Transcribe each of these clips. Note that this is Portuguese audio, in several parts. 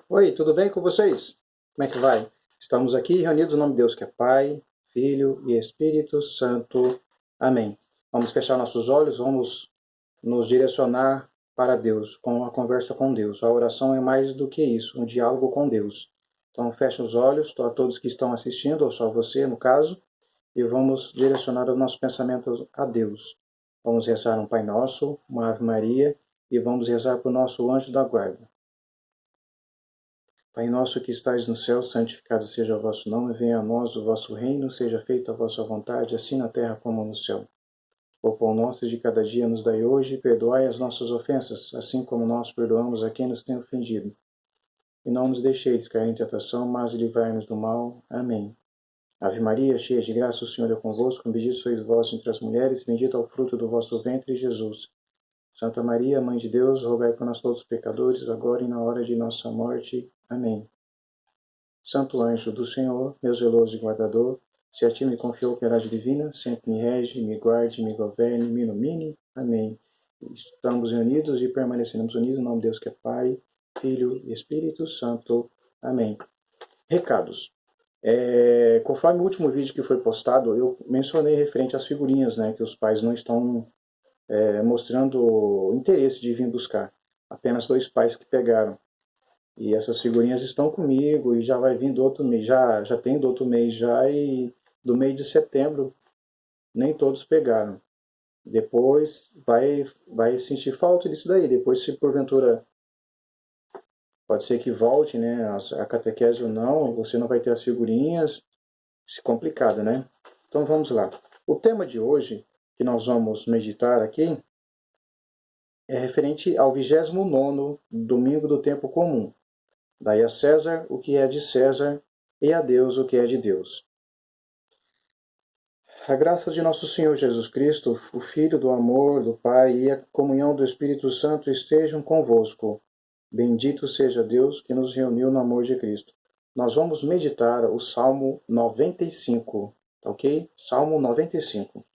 Oi, tudo bem com vocês? Como é que vai? Estamos aqui reunidos no nome de Deus, que é Pai, Filho e Espírito Santo. Amém. Vamos fechar nossos olhos, vamos nos direcionar para Deus, com a conversa com Deus. A oração é mais do que isso, um diálogo com Deus. Então, feche os olhos, a todos que estão assistindo, ou só você, no caso, e vamos direcionar os nossos pensamentos a Deus. Vamos rezar um Pai Nosso, uma Ave Maria, e vamos rezar para o nosso anjo da guarda. Pai nosso que estais no céu, santificado seja o vosso nome, venha a nós o vosso reino, seja feita a vossa vontade, assim na terra como no céu. O pão nosso de cada dia nos dai hoje, perdoai as nossas ofensas, assim como nós perdoamos a quem nos tem ofendido. E não nos deixeis cair em tentação, mas livrai-nos do mal. Amém. Ave Maria, cheia de graça, o Senhor é convosco, bendita sois vós entre as mulheres, bendito é o fruto do vosso ventre, Jesus. Santa Maria, Mãe de Deus, rogai por nós todos os pecadores, agora e na hora de nossa morte. Amém. Santo anjo do Senhor, meu zeloso guardador, se a ti me confiou piedade divina, sempre me rege, me guarde, me governe, me ilumine. Amém. Estamos unidos e permaneceremos unidos em nome de Deus que é Pai, Filho e Espírito Santo. Amém. Recados. Conforme o último vídeo que foi postado, eu mencionei referente às figurinhas, né, que os pais não estão mostrando interesse de vir buscar. Apenas 2 pais que pegaram. E essas figurinhas estão comigo e já vai vir do outro mês, já tem do outro mês já, e do mês de setembro nem todos pegaram. Depois vai sentir falta disso daí. Depois, se porventura pode ser que volte, né, a catequese ou não, você não vai ter as figurinhas, se complicado, né? Então vamos lá. O tema de hoje que nós vamos meditar aqui é referente ao 29º domingo do tempo comum. Dai a César o que é de César e a Deus o que é de Deus. A graça de nosso Senhor Jesus Cristo, o Filho do amor do Pai e a comunhão do Espírito Santo estejam convosco. Bendito seja Deus que nos reuniu no amor de Cristo. Nós vamos meditar o Salmo 95, ok? Salmo 95.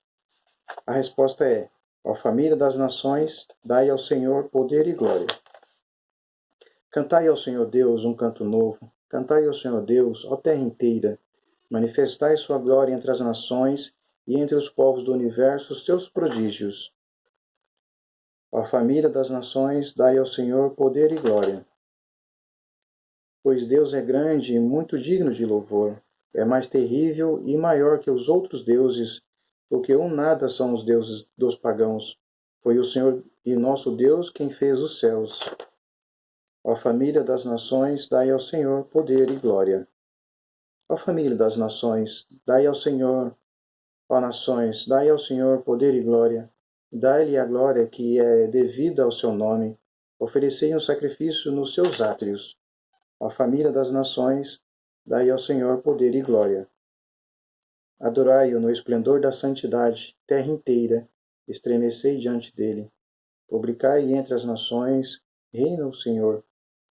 A resposta é: ó família das nações, dai ao Senhor poder e glória. Cantai ao Senhor Deus um canto novo. Cantai ao Senhor Deus, ó terra inteira. Manifestai sua glória entre as nações e entre os povos do universo os seus prodígios. Ó família das nações, dai ao Senhor poder e glória. Pois Deus é grande e muito digno de louvor. É mais terrível e maior que os outros deuses, porque um nada são os deuses dos pagãos. Foi o Senhor e nosso Deus quem fez os céus. Ó família das nações, dai ao Senhor poder e glória. Ó família das nações, dai ao Senhor, ó nações, dai ao Senhor poder e glória. Dai-lhe a glória que é devida ao seu nome. Oferecei um sacrifício nos seus átrios. Ó família das nações, dai ao Senhor poder e glória. Adorai-o no esplendor da santidade, terra inteira, estremecei diante dele. Publicai entre as nações, reina o Senhor,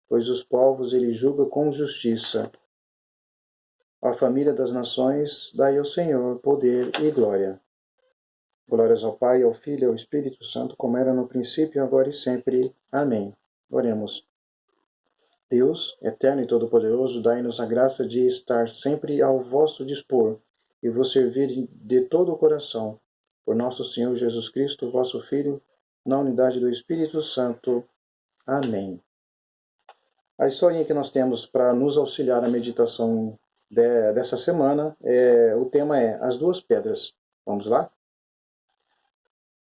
pois os povos ele julga com justiça. Ó família das nações, dai ao Senhor poder e glória. Glórias ao Pai, ao Filho e ao Espírito Santo, como era no princípio, agora e sempre. Amém. Oremos. Deus, eterno e todo-poderoso, dai-nos a graça de estar sempre ao vosso dispor e vos servir de todo o coração. Por nosso Senhor Jesus Cristo, vosso Filho, na unidade do Espírito Santo. Amém. A historinha que nós temos para nos auxiliar na meditação dessa semana, o tema é As Duas Pedras. Vamos lá?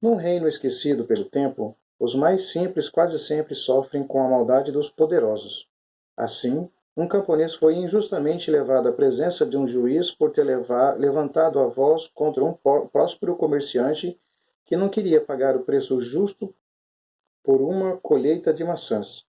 Num reino esquecido pelo tempo, os mais simples quase sempre sofrem com a maldade dos poderosos. Assim, um camponês foi injustamente levado à presença de um juiz por ter levantado a voz contra um próspero comerciante que não queria pagar o preço justo por uma colheita de maçãs.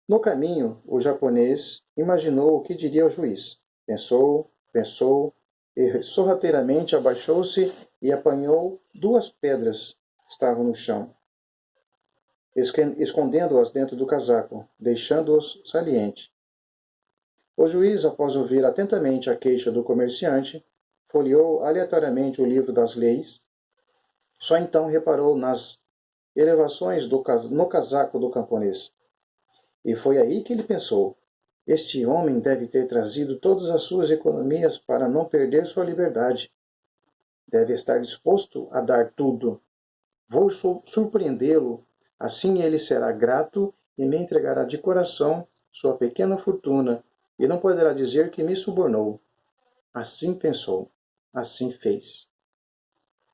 No caminho, o japonês imaginou o que diria ao juiz. Pensou, e sorrateiramente abaixou-se e apanhou 2 pedras que estavam no chão, escondendo-as dentro do casaco, deixando-os saliente. O juiz, após ouvir atentamente a queixa do comerciante, folheou aleatoriamente o livro das leis. Só então reparou nas elevações no casaco do camponês. E foi aí que ele pensou: este homem deve ter trazido todas as suas economias para não perder sua liberdade. Deve estar disposto a dar tudo. Vou surpreendê-lo, assim ele será grato e me entregará de coração sua pequena fortuna, e não poderá dizer que me subornou. Assim pensou, assim fez.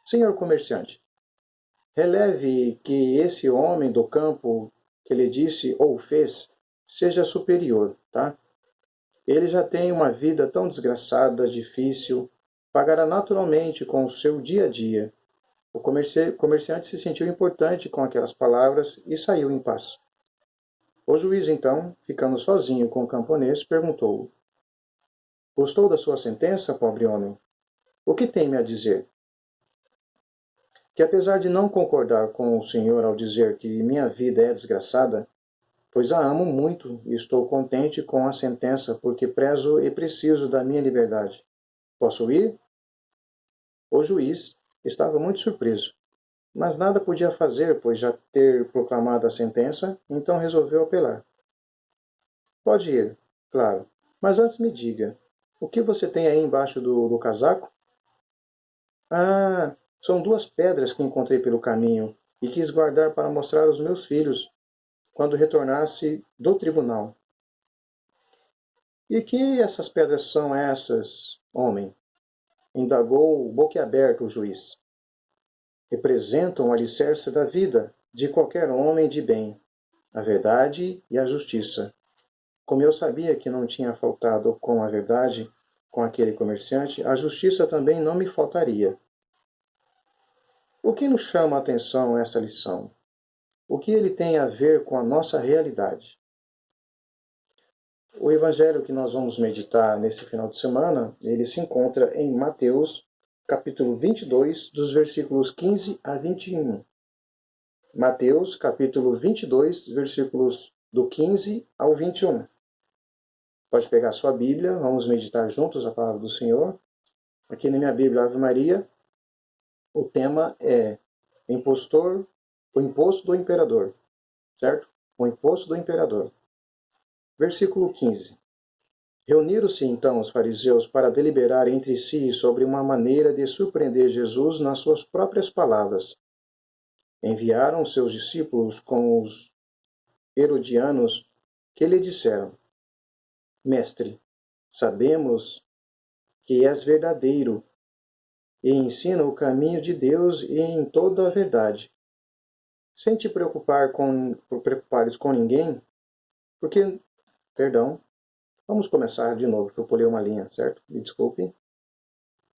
Senhor comerciante, releve que esse homem do campo que lhe disse ou fez seja superior, tá? Ele já tem uma vida tão desgraçada, difícil, pagará naturalmente com o seu dia a dia. O comerciante se sentiu importante com aquelas palavras e saiu em paz. O juiz, então, ficando sozinho com o camponês, perguntou-o: Gostou da sua sentença, pobre homem? O que tem-me a dizer? Que apesar de não concordar com o senhor ao dizer que minha vida é desgraçada, pois a amo muito e estou contente com a sentença porque prezo e preciso da minha liberdade. Posso ir? O juiz estava muito surpreso, mas nada podia fazer, pois já ter proclamado a sentença, então resolveu apelar. Pode ir, claro, mas antes me diga, o que você tem aí embaixo do casaco? Ah, são duas pedras que encontrei pelo caminho e quis guardar para mostrar aos meus filhos quando retornasse do tribunal. E que essas pedras são essas, homem? Indagou boquiaberto o juiz. Representam o alicerce da vida de qualquer homem de bem, a verdade e a justiça. Como eu sabia que não tinha faltado com a verdade com aquele comerciante, a justiça também não me faltaria. O que nos chama a atenção essa lição? O que ele tem a ver com a nossa realidade? O evangelho que nós vamos meditar nesse final de semana, ele se encontra em Mateus, capítulo 22, dos versículos 15 a 21. Mateus, capítulo 22, versículos do 15 ao 21. Pode pegar sua Bíblia, vamos meditar juntos a palavra do Senhor. Aqui na minha Bíblia, Ave Maria, o tema é o imposto do imperador, certo? O imposto do imperador. Versículo 15. Reuniram-se então os fariseus para deliberar entre si sobre uma maneira de surpreender Jesus nas suas próprias palavras. Enviaram seus discípulos com os herodianos que lhe disseram: Mestre, sabemos que és verdadeiro e ensina o caminho de Deus e em toda a verdade. Sem te preocupares com ninguém, porque, perdão, vamos começar de novo, que eu pulei uma linha, certo? Me desculpe.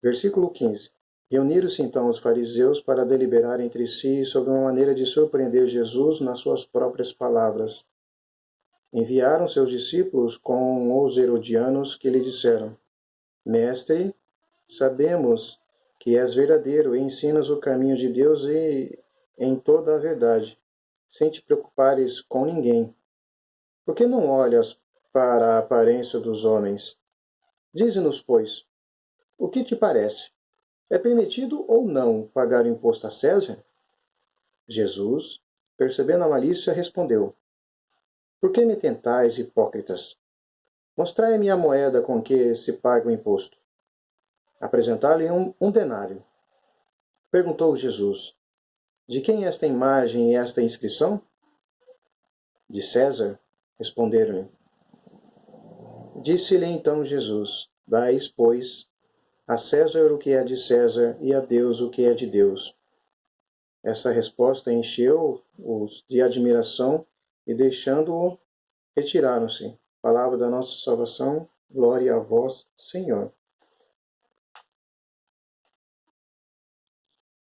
Versículo 15. Reuniram-se então os fariseus para deliberar entre si sobre uma maneira de surpreender Jesus nas suas próprias palavras. Enviaram seus discípulos com os herodianos que lhe disseram: Mestre, sabemos que és verdadeiro e ensinas o caminho de Deus e em toda a verdade, sem te preocupares com ninguém. Por que não olhas para a aparência dos homens? Dize-nos, pois, o que te parece? É permitido ou não pagar o imposto a César? Jesus, percebendo a malícia, respondeu: Por que me tentais, hipócritas? Mostrai-me a moeda com que se paga o imposto. Apresentar-lhe um denário. Perguntou Jesus: De quem é esta imagem e esta inscrição? De César, responderam-lhe. Disse-lhe então Jesus: Dais, pois, a César o que é de César e a Deus o que é de Deus. Essa resposta encheu-os de admiração e, deixando-o, retiraram-se. Palavra da nossa salvação, glória a vós, Senhor.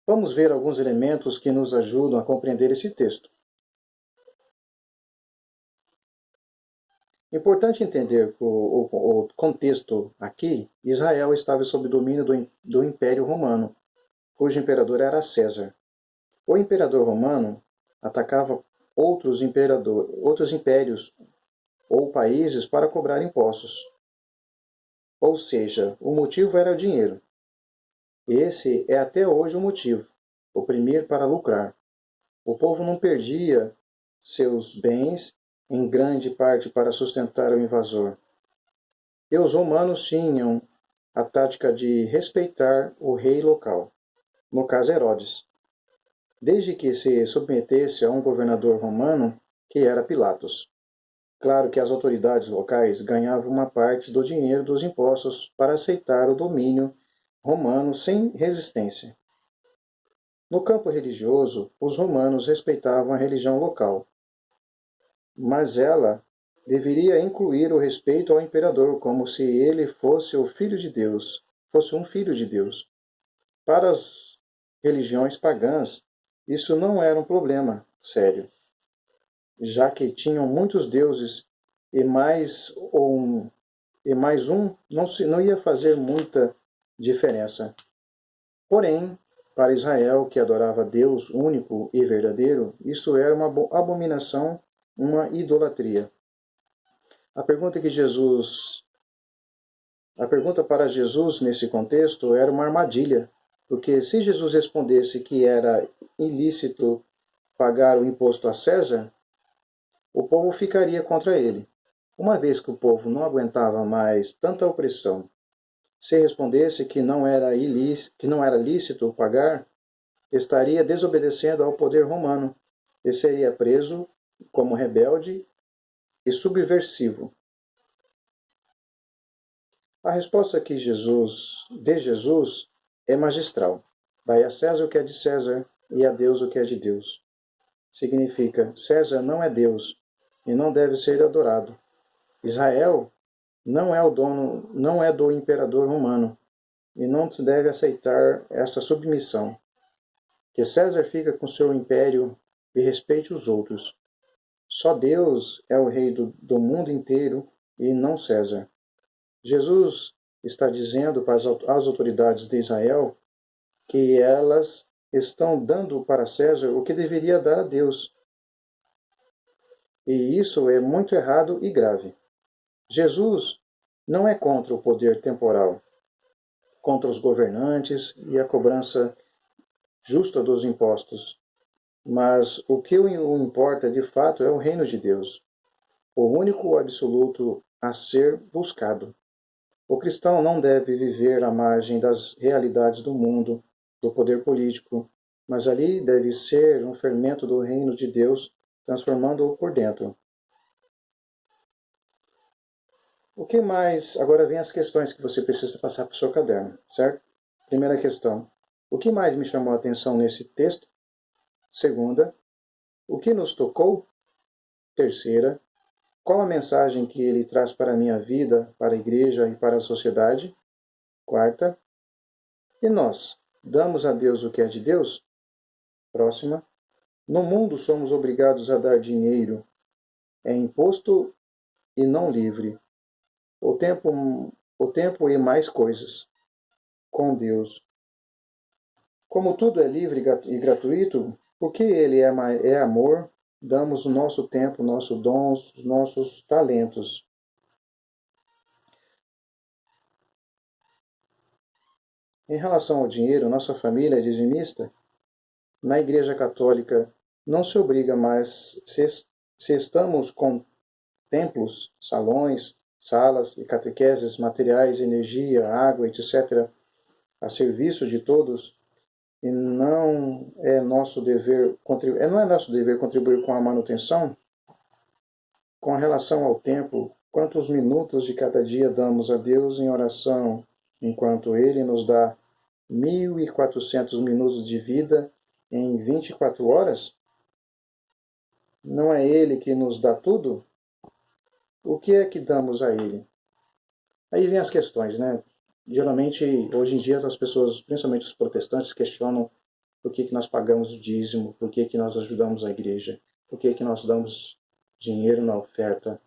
Vamos ver alguns elementos que nos ajudam a compreender esse texto. Importante entender o contexto aqui: Israel estava sob domínio do Império Romano, cujo imperador era César. O imperador romano atacava outros impérios ou países para cobrar impostos. Ou seja, o motivo era o dinheiro. Esse é até hoje o motivo: oprimir para lucrar. O povo não perdia seus bens em grande parte para sustentar o invasor. E os romanos tinham a tática de respeitar o rei local, no caso Herodes, desde que se submetesse a um governador romano, que era Pilatos. Claro que as autoridades locais ganhavam uma parte do dinheiro dos impostos para aceitar o domínio romano sem resistência. No campo religioso, os romanos respeitavam a religião local, mas ela deveria incluir o respeito ao imperador como se ele fosse o filho de Deus, fosse um filho de Deus. Para as religiões pagãs, isso não era um problema sério, já que tinham muitos deuses e mais um não ia fazer muita diferença. Porém, para Israel, que adorava Deus único e verdadeiro, isso era uma abominação, uma idolatria. A pergunta para Jesus nesse contexto era uma armadilha, porque se Jesus respondesse que era ilícito pagar o imposto a César, o povo ficaria contra ele. Uma vez que o povo não aguentava mais tanta opressão, se respondesse que não era lícito pagar, estaria desobedecendo ao poder romano e seria preso como rebelde e subversivo. A resposta de Jesus é magistral. Dai a César o que é de César e a Deus o que é de Deus. Significa, César não é Deus e não deve ser adorado. Israel não é o dono, não é do imperador romano e não se deve aceitar essa submissão. Que César fica com seu império e respeite os outros. Só Deus é o rei do mundo inteiro e não César. Jesus está dizendo para as autoridades de Israel que elas estão dando para César o que deveria dar a Deus. E isso é muito errado e grave. Jesus não é contra o poder temporal, contra os governantes e a cobrança justa dos impostos. Mas o que o importa de fato é o reino de Deus, o único absoluto a ser buscado. O cristão não deve viver à margem das realidades do mundo, do poder político, mas ali deve ser um fermento do reino de Deus, transformando-o por dentro. O que mais? Agora vem as questões que você precisa passar para o seu caderno, certo? Primeira questão. O que mais me chamou a atenção nesse texto? Segunda. O que nos tocou? Terceira. Qual a mensagem que ele traz para a minha vida, para a igreja e para a sociedade? Quarta. E nós, damos a Deus o que é de Deus? Próxima. No mundo somos obrigados a dar dinheiro. É imposto e não livre. O tempo e mais coisas. Com Deus. Como tudo é livre e gratuito, porque Ele é amor, damos o nosso tempo, nossos dons, nossos talentos. Em relação ao dinheiro, nossa família é dizimista. Na Igreja Católica não se obriga mais, se estamos com templos, salões, salas e catequeses, materiais, energia, água, etc., a serviço de todos, e não é nosso dever contribuir com a manutenção. Com relação ao tempo, quantos minutos de cada dia damos a Deus em oração, enquanto Ele nos dá 1.400 minutos de vida em 24 horas? Não é Ele que nos dá tudo? O que é que damos a Ele? Aí vem as questões, né? Geralmente, hoje em dia, as pessoas, principalmente os protestantes, questionam por que nós pagamos o dízimo, por que nós ajudamos a igreja, por que nós damos dinheiro na oferta.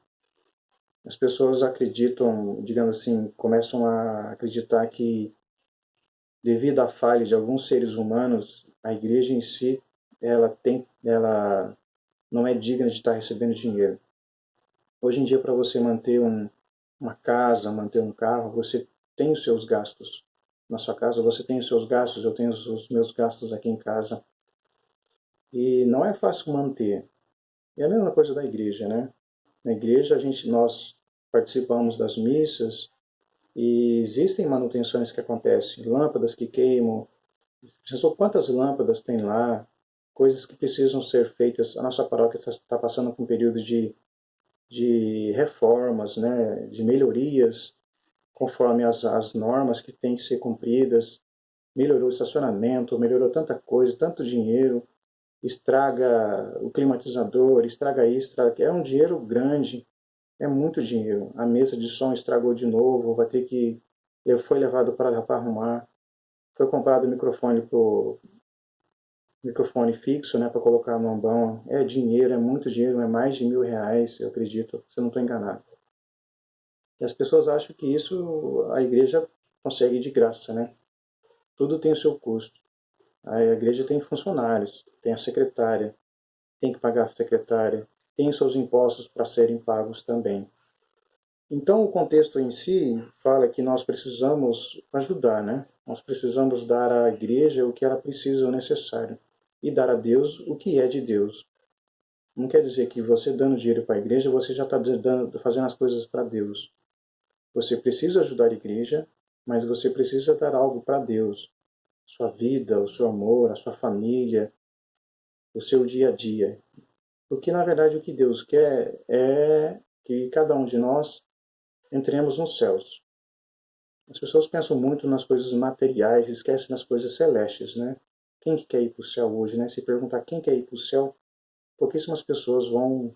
As pessoas acreditam, digamos assim, começam a acreditar que, devido à falha de alguns seres humanos, a igreja em si, ela não é digna de estar recebendo dinheiro. Hoje em dia, para você manter uma casa, manter um carro, você tem os seus gastos. Na sua casa você tem os seus gastos, eu tenho os meus gastos aqui em casa. E não é fácil manter. É a mesma coisa da igreja, né? Na igreja nós participamos das missas e existem manutenções que acontecem, lâmpadas que queimam. Pensou quantas lâmpadas tem lá, coisas que precisam ser feitas. A nossa paróquia está passando por um período de reformas, né, de melhorias, conforme as normas que têm que ser cumpridas. Melhorou o estacionamento, melhorou tanta coisa, tanto dinheiro, estraga o climatizador, estraga isso, estraga... É um dinheiro grande, é muito dinheiro. A mesa de som estragou de novo, vai ter que... Foi levado para arrumar. Foi comprado o microfone fixo, né, para colocar no ambão. É dinheiro, é muito dinheiro, é mais de R$ 1.000, eu acredito, se eu não estou enganado. E as pessoas acham que isso a igreja consegue de graça, né? Tudo tem o seu custo. A igreja tem funcionários, tem a secretária, tem que pagar a secretária, tem os seus impostos para serem pagos também. Então, o contexto em si fala que nós precisamos ajudar, né? Nós precisamos dar à igreja o que ela precisa, o necessário, e dar a Deus o que é de Deus. Não quer dizer que você dando dinheiro para a igreja, você já está fazendo as coisas para Deus. Você precisa ajudar a igreja, mas você precisa dar algo para Deus. Sua vida, o seu amor, a sua família, o seu dia a dia. Porque, na verdade, o que Deus quer é que cada um de nós entremos nos céus. As pessoas pensam muito nas coisas materiais e esquecem das coisas celestes, né? Quem que quer ir para o céu hoje, né? Se perguntar quem quer ir para o céu, pouquíssimas pessoas vão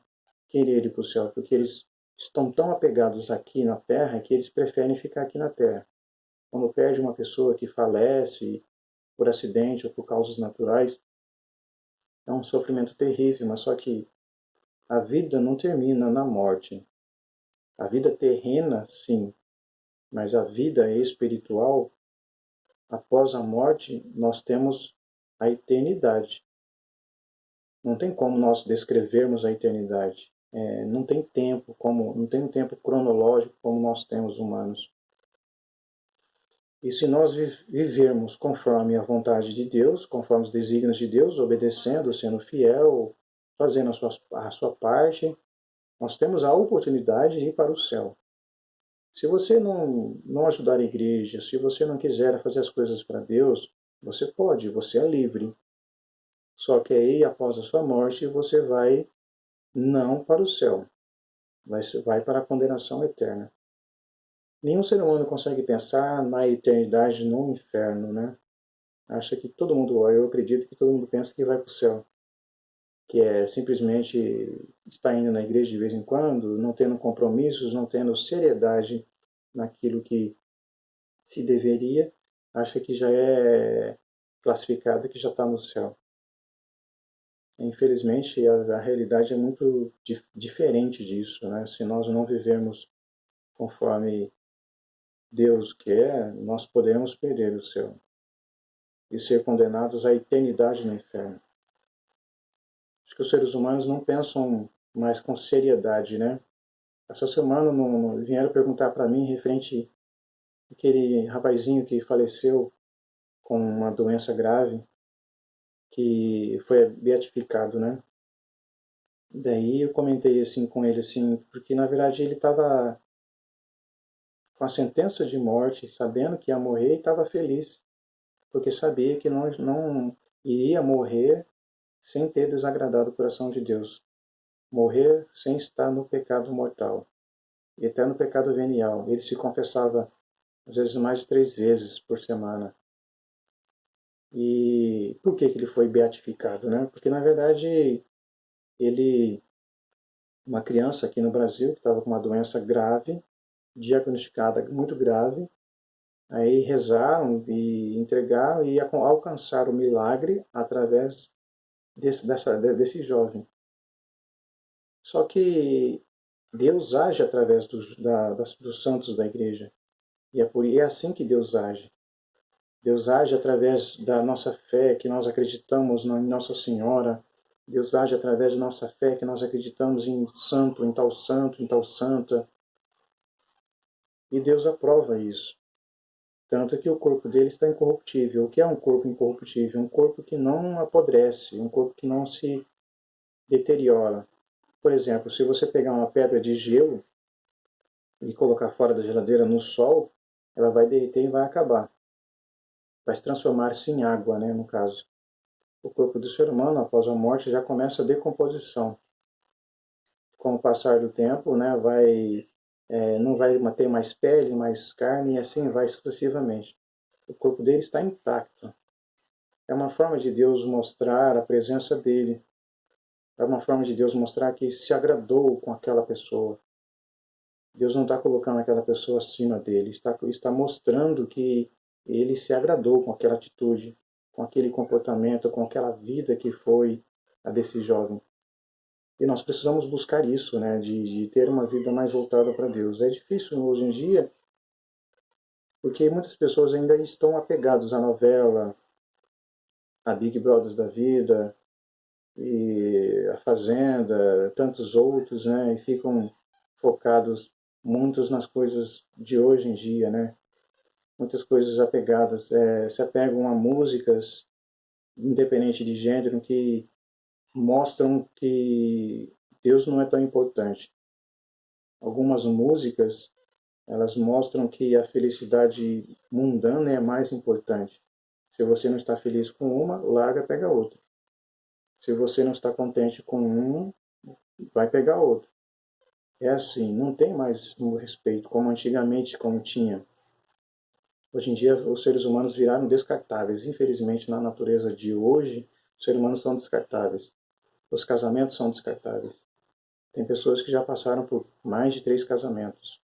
querer ir para o céu, porque eles estão tão apegados aqui na Terra que eles preferem ficar aqui na Terra. Quando perde uma pessoa que falece por acidente ou por causas naturais, é um sofrimento terrível, mas só que a vida não termina na morte. A vida terrena, sim, mas a vida espiritual, após a morte, nós temos a eternidade. Não tem como nós descrevermos a eternidade. Não tem tempo, não tem um tempo cronológico como nós temos humanos. E se nós vivermos conforme a vontade de Deus, conforme os desígnios de Deus, obedecendo, sendo fiel, fazendo a sua parte, nós temos a oportunidade de ir para o céu. Se você não ajudar a igreja, se você não quiser fazer as coisas para Deus, você pode, você é livre. Só que aí, após a sua morte, você vai não para o céu, vai para a condenação eterna. Nenhum ser humano consegue pensar na eternidade no inferno, né? Acha que todo mundo, eu acredito que todo mundo pensa que vai para o céu, que é simplesmente estar indo na igreja de vez em quando, não tendo compromissos, não tendo seriedade naquilo que se deveria, acha que já é classificado, que já está no céu. Infelizmente, a realidade é muito diferente disso, né? Se nós não vivermos conforme Deus quer, nós podemos perder o céu e ser condenados à eternidade no inferno. Acho que os seres humanos não pensam mais com seriedade, né? Essa semana vieram perguntar para mim referente àquele rapazinho que faleceu com uma doença grave, que foi beatificado, né? Daí eu comentei assim com ele assim, porque na verdade ele estava com a sentença de morte, sabendo que ia morrer e estava feliz, porque sabia que não iria morrer sem ter desagradado o coração de Deus, morrer sem estar no pecado mortal e até no pecado venial. Ele se confessava às vezes mais de 3 vezes por semana. E por que ele foi beatificado, né? Porque na verdade ele, uma criança aqui no Brasil que estava com uma doença grave, diagnosticada muito grave, aí rezaram e entregaram e alcançaram o milagre através desse jovem. Só que Deus age através dos santos da igreja. E é assim que Deus age. Deus age através da nossa fé, que nós acreditamos em Nossa Senhora. Deus age através da nossa fé, que nós acreditamos em santo, em tal santa. E Deus aprova isso. Tanto que o corpo dele está incorruptível. O que é um corpo incorruptível? Um corpo que não apodrece, um corpo que não se deteriora. Por exemplo, se você pegar uma pedra de gelo e colocar fora da geladeira no sol, ela vai derreter e vai acabar. Vai se transformar-se em água, né, no caso. O corpo do ser humano, após a morte, já começa a decomposição. Com o passar do tempo, né, não vai ter mais pele, mais carne, e assim vai sucessivamente. O corpo dele está intacto. É uma forma de Deus mostrar a presença dele. É uma forma de Deus mostrar que se agradou com aquela pessoa. Deus não está colocando aquela pessoa acima dele, está mostrando que ele se agradou com aquela atitude, com aquele comportamento, com aquela vida que foi a desse jovem. E nós precisamos buscar isso, né, de ter uma vida mais voltada para Deus. É difícil hoje em dia, porque muitas pessoas ainda estão apegadas à novela, a Big Brothers da vida, e a Fazenda, tantos outros, né, e ficam focados muitos nas coisas de hoje em dia, né? Muitas coisas apegadas, se apegam a músicas, independente de gênero, que mostram que Deus não é tão importante. Algumas músicas, elas mostram que a felicidade mundana é mais importante. Se você não está feliz com uma, larga, pega outra. Se você não está contente com um, vai pegar outro. É assim, não tem mais o respeito como antigamente, como tinha. Hoje em dia, os seres humanos viraram descartáveis. Infelizmente, na natureza de hoje, os seres humanos são descartáveis. Os casamentos são descartáveis. Tem pessoas que já passaram por mais de 3 casamentos.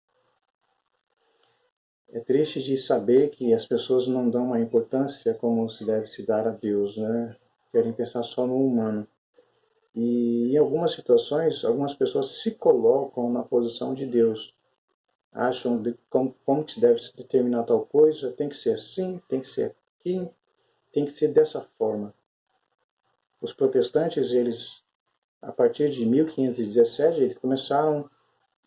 É triste de saber que as pessoas não dão uma importância como se deve se dar a Deus, né? Querem pensar só no humano. E em algumas situações, algumas pessoas se colocam na posição de Deus. Acham como que deve se determinar tal coisa, tem que ser assim, tem que ser aqui, tem que ser dessa forma. Os protestantes, eles, a partir de 1517, eles começaram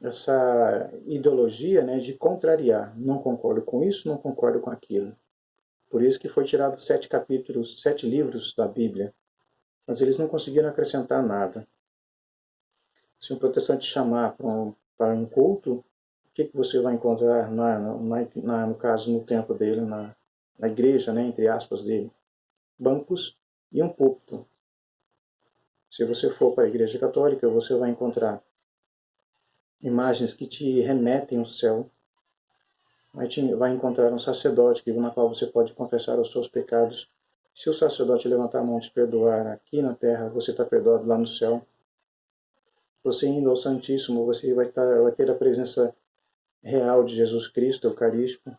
essa ideologia, né, de contrariar. Não concordo com isso, não concordo com aquilo. Por isso que foi tirado 7 capítulos, 7 livros da Bíblia. Mas eles não conseguiram acrescentar nada. Se um protestante chamar para um culto, o que você vai encontrar, no caso, no templo dele, na igreja, né, entre aspas, dele? Bancos e um púlpito. Se você for para a igreja católica, você vai encontrar imagens que te remetem ao céu. Vai encontrar um sacerdote na qual você pode confessar os seus pecados. Se o sacerdote levantar a mão e te perdoar aqui na terra, você está perdoado lá no céu. Você indo ao Santíssimo, você vai ter a presença real de Jesus Cristo, Eucarístico.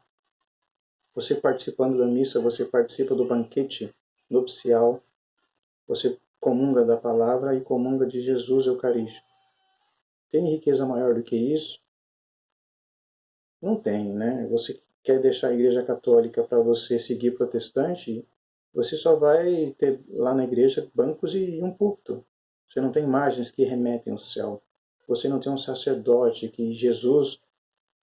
Você participando da missa, você participa do banquete nupcial. Você comunga da palavra e comunga de Jesus Eucarístico. Tem riqueza maior do que isso? Não tem, né? Você quer deixar a Igreja Católica para você seguir protestante, você só vai ter lá na igreja bancos e um púlpito. Você não tem imagens que remetem ao céu. Você não tem um sacerdote que Jesus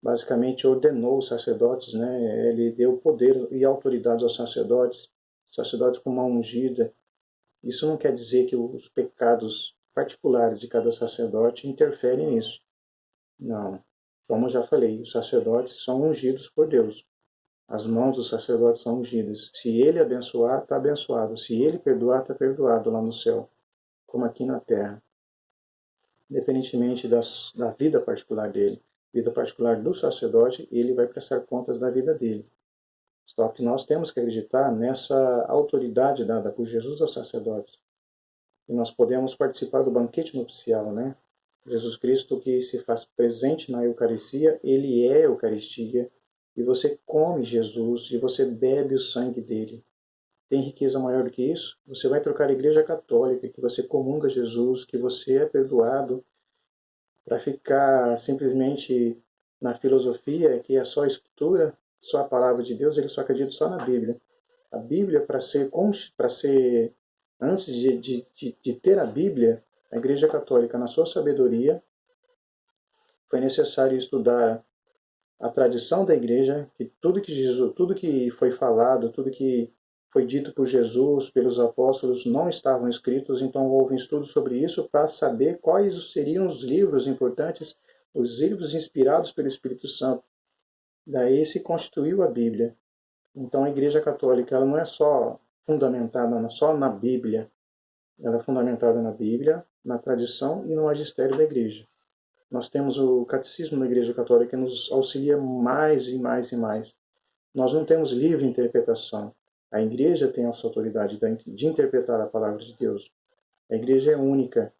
basicamente ordenou os sacerdotes, né? Ele deu poder e autoridade aos sacerdotes com mão ungida. Isso não quer dizer que os pecados particulares de cada sacerdote interferem nisso. Não. Como eu já falei, os sacerdotes são ungidos por Deus. As mãos dos sacerdotes são ungidas. Se ele abençoar, está abençoado. Se ele perdoar, está perdoado lá no céu, como aqui na terra. Independentemente da vida particular dele, vida particular do sacerdote, ele vai prestar contas da vida dele. Só que nós temos que acreditar nessa autoridade dada por Jesus aos sacerdotes. E nós podemos participar do banquete nupcial, né? Jesus Cristo que se faz presente na Eucaristia, ele é a Eucaristia, e você come Jesus, e você bebe o sangue dele. Tem riqueza maior do que isso? Você vai trocar a Igreja Católica, que você comunga Jesus, que você é perdoado, para ficar simplesmente na filosofia, que é só a Escritura, só a Palavra de Deus, ele só acredita só na Bíblia. A Bíblia, antes de ter a Bíblia, a Igreja Católica, na sua sabedoria, foi necessário estudar a tradição da Igreja, que tudo que foi falado, tudo que foi dito por Jesus, pelos apóstolos, não estavam escritos, então houve um estudo sobre isso para saber quais seriam os livros importantes, os livros inspirados pelo Espírito Santo. Daí se constituiu a Bíblia. Então a Igreja Católica ela não é só fundamentada só na Bíblia, ela é fundamentada na Bíblia, na tradição e no magistério da Igreja. Nós temos o Catecismo da Igreja Católica que nos auxilia mais e mais e mais. Nós não temos livre interpretação. A Igreja tem essa autoridade de interpretar a palavra de Deus. A Igreja é única,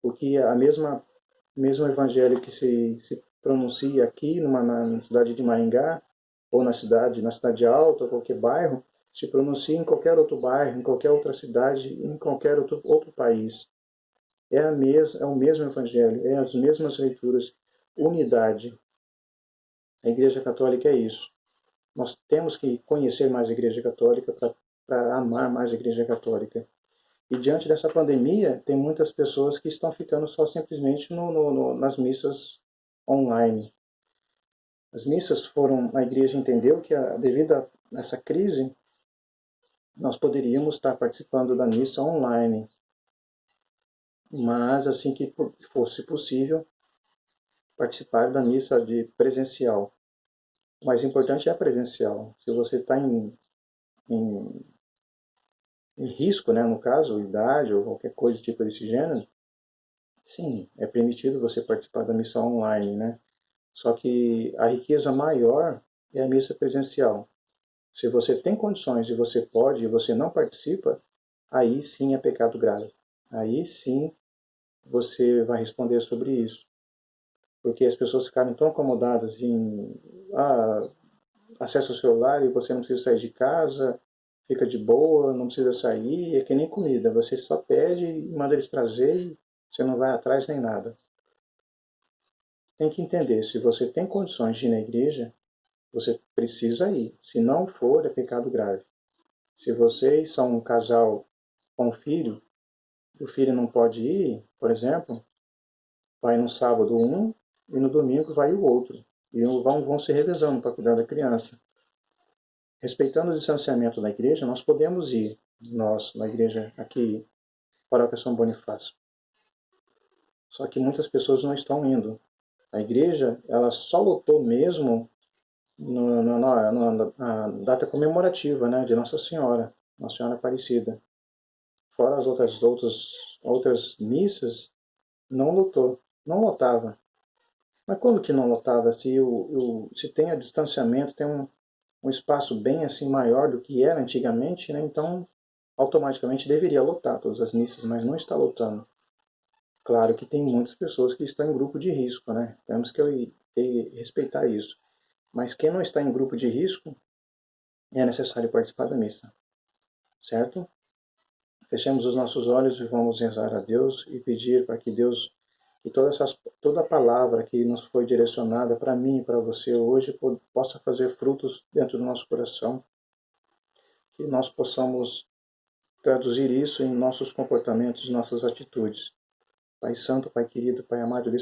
porque a mesmo evangelho que se pronuncia aqui na cidade de Maringá, ou na cidade alta, ou qualquer bairro, se pronuncia em qualquer outro bairro, em qualquer outra cidade, em qualquer outro país. É o mesmo evangelho, é as mesmas leituras, unidade. A Igreja Católica é isso. Nós temos que conhecer mais a Igreja Católica para amar mais a Igreja Católica. E diante dessa pandemia, tem muitas pessoas que estão ficando só simplesmente nas missas online. As missas a igreja entendeu que devido a essa crise, nós poderíamos estar participando da missa online. Mas assim que fosse possível, participar da missa de presencial. O mais importante é a presencial. Se você está em risco, né, no caso, idade ou qualquer coisa tipo desse gênero, sim, é permitido você participar da missa online, né? Só que a riqueza maior é a missa presencial. Se você tem condições e você pode e você não participa, aí sim é pecado grave. Aí sim você vai responder sobre isso. Porque as pessoas ficaram tão acomodadas em acesso ao celular e você não precisa sair de casa, fica de boa, não precisa sair, é que nem comida. Você só pede e manda eles trazer e você não vai atrás nem nada. Tem que entender, se você tem condições de ir na igreja, você precisa ir. Se não for, é pecado grave. Se vocês são um casal com filho, o filho não pode ir, por exemplo, vai no sábado um e no domingo vai o outro. E vão se revezando para cuidar da criança. Respeitando o distanciamento da igreja, nós podemos ir, nós, na igreja aqui, Paróquia São Bonifácio. Só que muitas pessoas não estão indo. A igreja, ela só lotou mesmo na data comemorativa, né, de Nossa Senhora Aparecida. Fora as outras missas, não lotou, não lotava. Mas como que não lotava? Se tem a distanciamento, tem um espaço bem assim maior do que era antigamente, né? Então automaticamente deveria lotar todas as missas, mas não está lotando. Claro que tem muitas pessoas que estão em grupo de risco, né? Temos que respeitar isso. Mas quem não está em grupo de risco, é necessário participar da missa, certo? Fechemos os nossos olhos e vamos rezar a Deus e pedir para que Deus, que toda a palavra que nos foi direcionada para mim e para você hoje possa fazer frutos dentro do nosso coração, que nós possamos traduzir isso em nossos comportamentos, nossas atitudes. Pai Santo, Pai querido, Pai amado,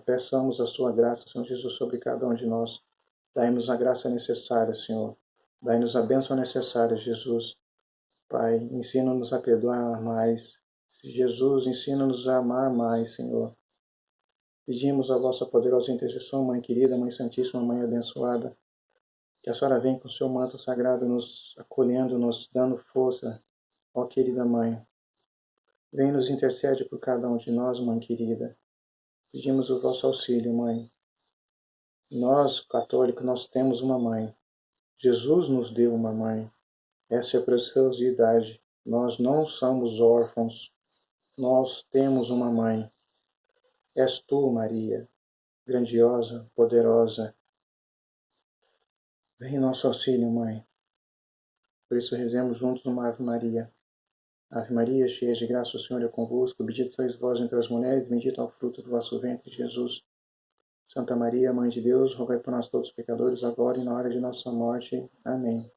peçamos a sua graça, Senhor Jesus, sobre cada um de nós. Dai-nos a graça necessária, Senhor. Dai-nos a bênção necessária, Jesus. Pai, ensina-nos a perdoar mais. Jesus, ensina-nos a amar mais, Senhor. Pedimos a vossa poderosa intercessão, Mãe querida, Mãe Santíssima, Mãe abençoada, que a senhora venha com o seu manto sagrado nos acolhendo, nos dando força, ó querida Mãe. Vem nos intercede por cada um de nós, Mãe querida. Pedimos o vosso auxílio, Mãe. Nós, católicos, nós temos uma mãe. Jesus nos deu uma mãe. Essa é a preciosidade. Nós não somos órfãos. Nós temos uma mãe. És tu, Maria, grandiosa, poderosa. Vem em nosso auxílio, Mãe. Por isso rezemos juntos uma Ave Maria. Ave Maria, cheia de graça, o Senhor é convosco. Bendita sois vós entre as mulheres, bendito é o fruto do vosso ventre, Jesus. Santa Maria, Mãe de Deus, rogai por nós todos pecadores, agora e na hora de nossa morte. Amém.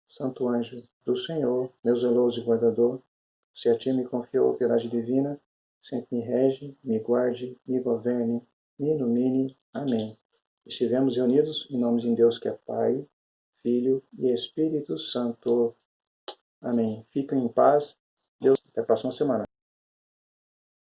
Santo anjo do Senhor, meu zeloso guardador, se a ti me confiou a piedade divina, sempre me rege, me guarde, me governe, me ilumine. Amém. Estivemos reunidos em nome de Deus que é Pai, Filho e Espírito Santo. Amém. Fiquem em paz. Deus, até a próxima semana.